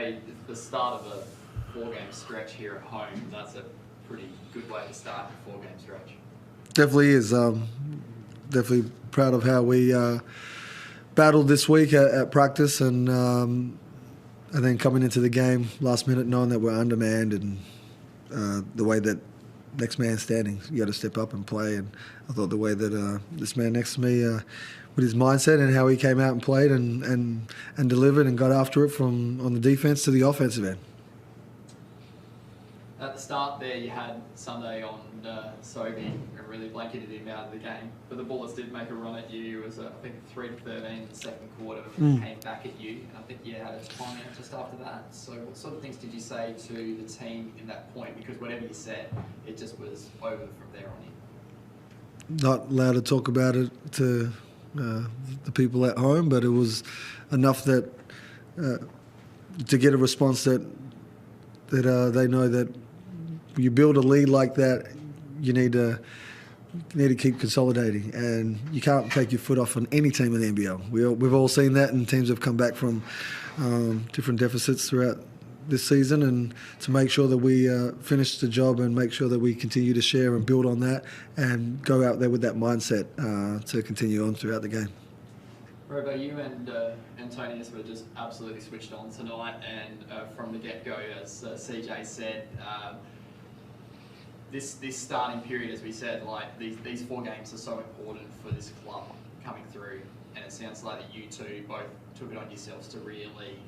say the start of a 4-game stretch here at home, that's a pretty good way to start a 4-game stretch. Definitely is. Definitely proud of how we battled this week at practice, and then coming into the game last minute, knowing that we're undermanned, and the way that next man standing, you got to step up and play. And I thought the way that this man next to me, with his mindset and how he came out and played and delivered and got after it from on the defense to the offensive end. At the start there, you had Sunday on Sotto and really blanketed him out of the game. But the Bullets did make a run at you. It was, I think, 3-13 in the second quarter. Came back at you. And I think you had a timeout just after that. So what sort of things did you say to the team in that point? Because whatever you said, it just was over from there on in. Not allowed to talk about it to the people at home, but it was enough that to get a response that they know that you build a lead like that, you need to keep consolidating, and you can't take your foot off on any team in the NBL. We've all seen that, and teams have come back from different deficits throughout this season, and to make sure that we finish the job and make sure that we continue to share and build on that and go out there with that mindset to continue on throughout the game. Robo, you and Antonius were just absolutely switched on tonight, and from the get-go, as CJ said, this starting period, as we said, like these 4 games are so important for this club coming through, and it sounds like that you two both took it on yourselves to really,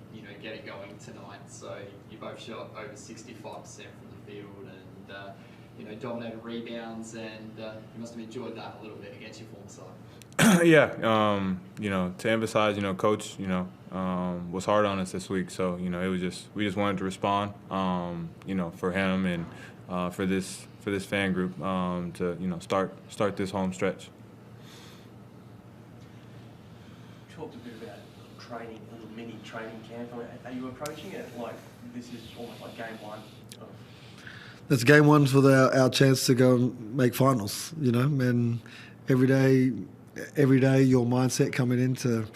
get it going tonight. So you both shot over 65% from the field, and dominated rebounds, and you must have enjoyed that a little bit against your former side. Yeah, to emphasize, Coach, was hard on us this week. So, it was we just wanted to respond, for him and for this fan group to, start this home stretch. Talked a bit about training, a little mini training camp. Are you approaching it like this is almost like game one? That's game one for our chance to go and make finals, and every day your mindset coming into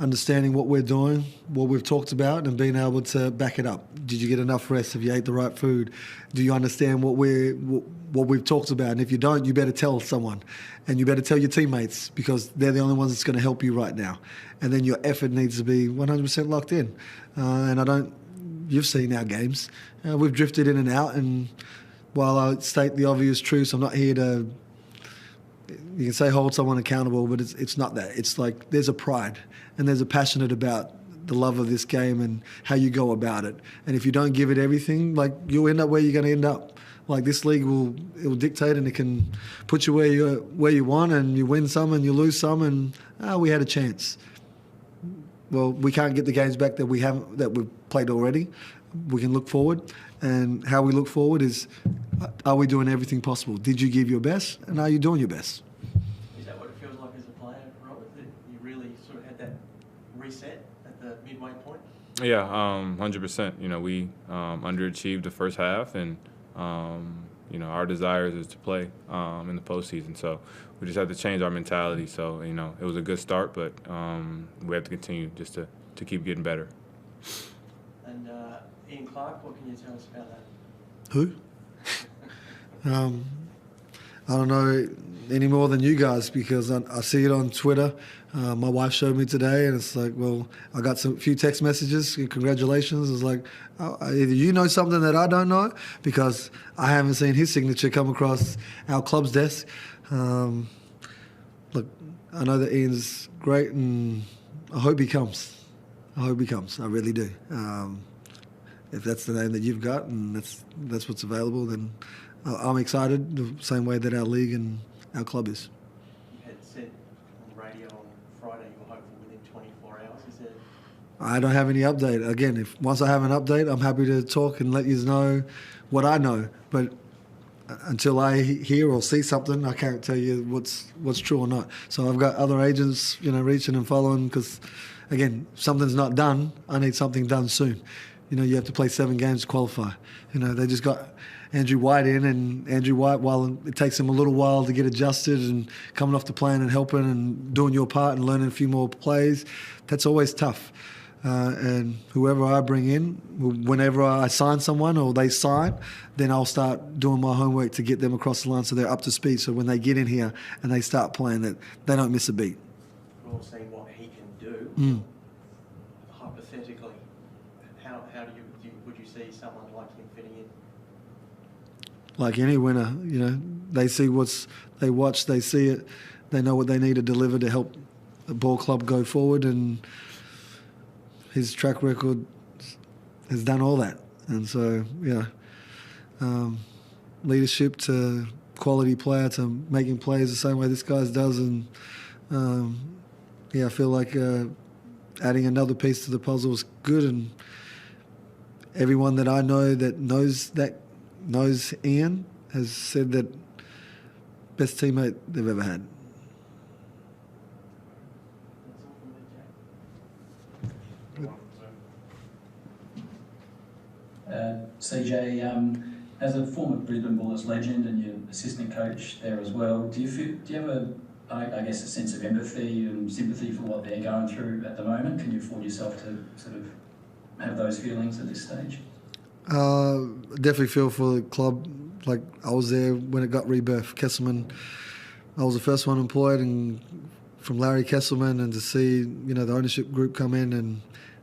understanding what we're doing, what we've talked about, and being able to back it up. Did you get enough rest? Have you ate the right food? Do you understand what we've talked about? And if you don't, you better tell someone, and you better tell your teammates, because they're the only ones that's going to help you right now. And then your effort needs to be 100% locked in. You've seen our games. We've drifted in and out, and while I state the obvious truths, I'm not here to, you can say hold someone accountable, but it's not that. It's like there's a pride and there's a passionate about the love of this game and how you go about it. And if you don't give it everything, like, you'll end up where you're going to end up. Like, this league will dictate, and it can put you where you want, and you win some and you lose some, and we had a chance. Well, we can't get the games back that we've played already. We can look forward, and how we look forward is, are we doing everything possible? Did you give your best, and are you doing your best? Is that what it feels like as a player, Robert, that you really sort of had that reset at the midway point? Yeah, 100%. We underachieved the first half, and our desires is to play in the postseason. So we just have to change our mentality. So it was a good start, but we have to continue just to keep getting better. And Ian Clark, what can you tell us about that? Who? I don't know any more than you guys, because I see it on Twitter. My wife showed me today, and it's like, well, I got a few text messages. Congratulations. It's like, either you know something that I don't know, because I haven't seen his signature come across our club's desk. Look, I know that Ian's great, and I hope he comes. I really do. If that's the name that you've got and that's what's available, then I'm excited the same way that our league and our club is. You had said on the radio on Friday you were hopeful within 24 hours. Is there? I don't have any update. Again, once I have an update, I'm happy to talk and let you know what I know. But until I hear or see something, I can't tell you what's true or not. So I've got other agents, reaching and following, because, again, if something's not done, I need something done soon. You have to play 7 games to qualify. They just got Andrew White in, and Andrew White, while it takes him a little while to get adjusted and coming off the plan and helping and doing your part and learning a few more plays, that's always tough. and whoever I bring in, whenever I sign someone or they sign, then I'll start doing my homework to get them across the line so they're up to speed. So when they get in here and they start playing, that they don't miss a beat. We're all seeing what he can do. Hypothetically, how would you see someone like him fitting in? Like any winner, you know, they see they watch, they see it, they know what they need to deliver to help the ball club go forward, and his track record has done all that. And so, leadership to quality player to making plays the same way this guy does, and I feel like adding another piece to the puzzle is good, and everyone that I know that knows Ian has said that best teammate they've ever had. CJ, as a former Brisbane Bullets legend and your assistant coach there as well, do you have a sense of empathy and sympathy for what they're going through at the moment? Can you afford yourself to sort of have those feelings at this stage? Definitely feel for the club. Like, I was there when it got rebirthed. Kesselman, I was the first one employed, and from Larry Kesselman, and to see the ownership group come in, and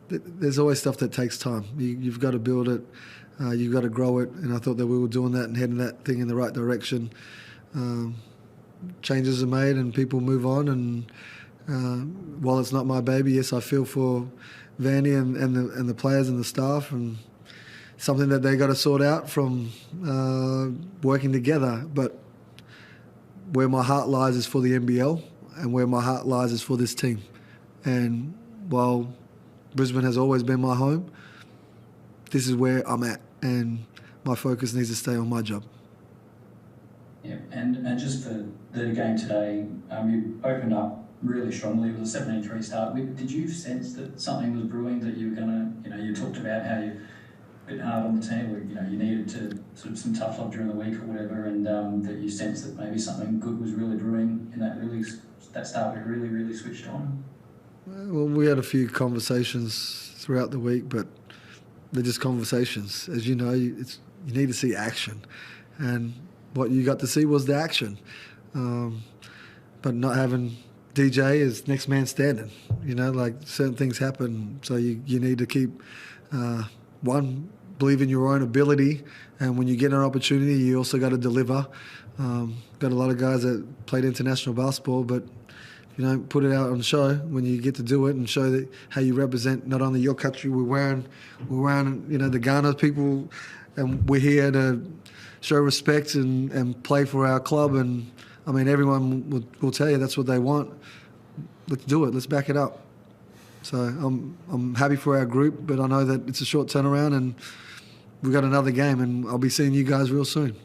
there's always stuff that takes time. You've got to build it, you've got to grow it, and I thought that we were doing that and heading that thing in the right direction. Changes are made and people move on, and while it's not my baby, yes, I feel for Vandy and the players and the staff, and something that they got to sort out from working together. But where my heart lies is for the NBL, and where my heart lies is for this team. And while Brisbane has always been my home, this is where I'm at, and my focus needs to stay on my job. Yeah, and just for the game today, you opened up really strongly. It was a 17-3 start. Did you sense that something was brewing, that you were going to, you talked about how you a bit hard on the team, where you needed to sort of some tough love during the week or whatever, and that you sensed that maybe something good was really brewing in that start we really switched on? Well, we had a few conversations throughout the week, but they're just conversations. As you know, you need to see action, and what you got to see was the action. But not having DJ is next man standing. Like, certain things happen, so you need to keep believe in your own ability, and when you get an opportunity, you also got to deliver. Got a lot of guys that played international basketball, but if you don't put it out on show, when you get to do it and show that how you represent not only your country, we're wearing the Ghana people, and we're here to show respect and play for our club. And I mean, everyone will tell you that's what they want. Let's do it. Let's back it up. So I'm happy for our group, but I know that it's a short turnaround, and we've got another game, and I'll be seeing you guys real soon.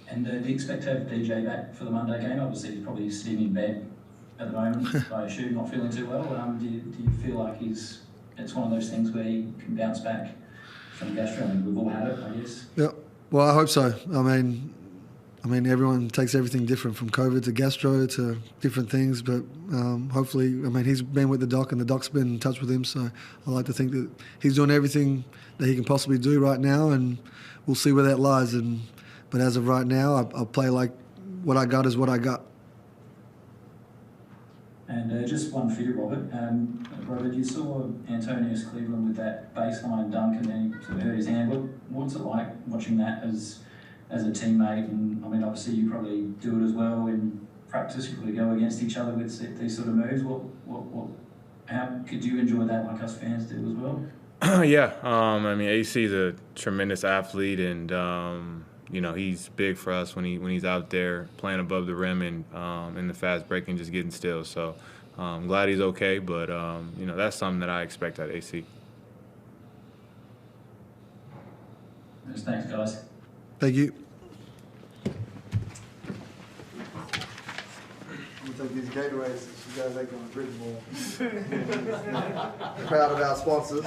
And do you expect to have DJ back for the Monday game? Obviously, he's probably sitting in bed at the moment, I assume, not feeling too well. Do you feel like it's one of those things where he can bounce back from gastro? I mean, we've all had it, I guess. Yeah, well, I hope so. I mean, everyone takes everything different, from COVID to gastro to different things, but hopefully, he's been with the doc, and the doc's been in touch with him, so I like to think that he's doing everything that he can possibly do right now, and we'll see where that lies. But as of right now, I'll play like what I got is what I got. And just one for you, Robert. Robert, you saw Antonius Cleveland with that baseline dunk, and then he sort of hurt his hand. What's it like watching that as a teammate? And obviously you probably do it as well in practice. You probably go against each other with these sort of moves. How could you enjoy that like us fans do as well? Yeah, AC is a tremendous athlete, and he's big for us when he's out there playing above the rim and in the fast break and just getting still. So I'm glad he's okay, but that's something that I expect at AC. Thanks, guys. Thank you. I'm going to take these Gatorades since you guys ain't going to drink more. Proud of our sponsors.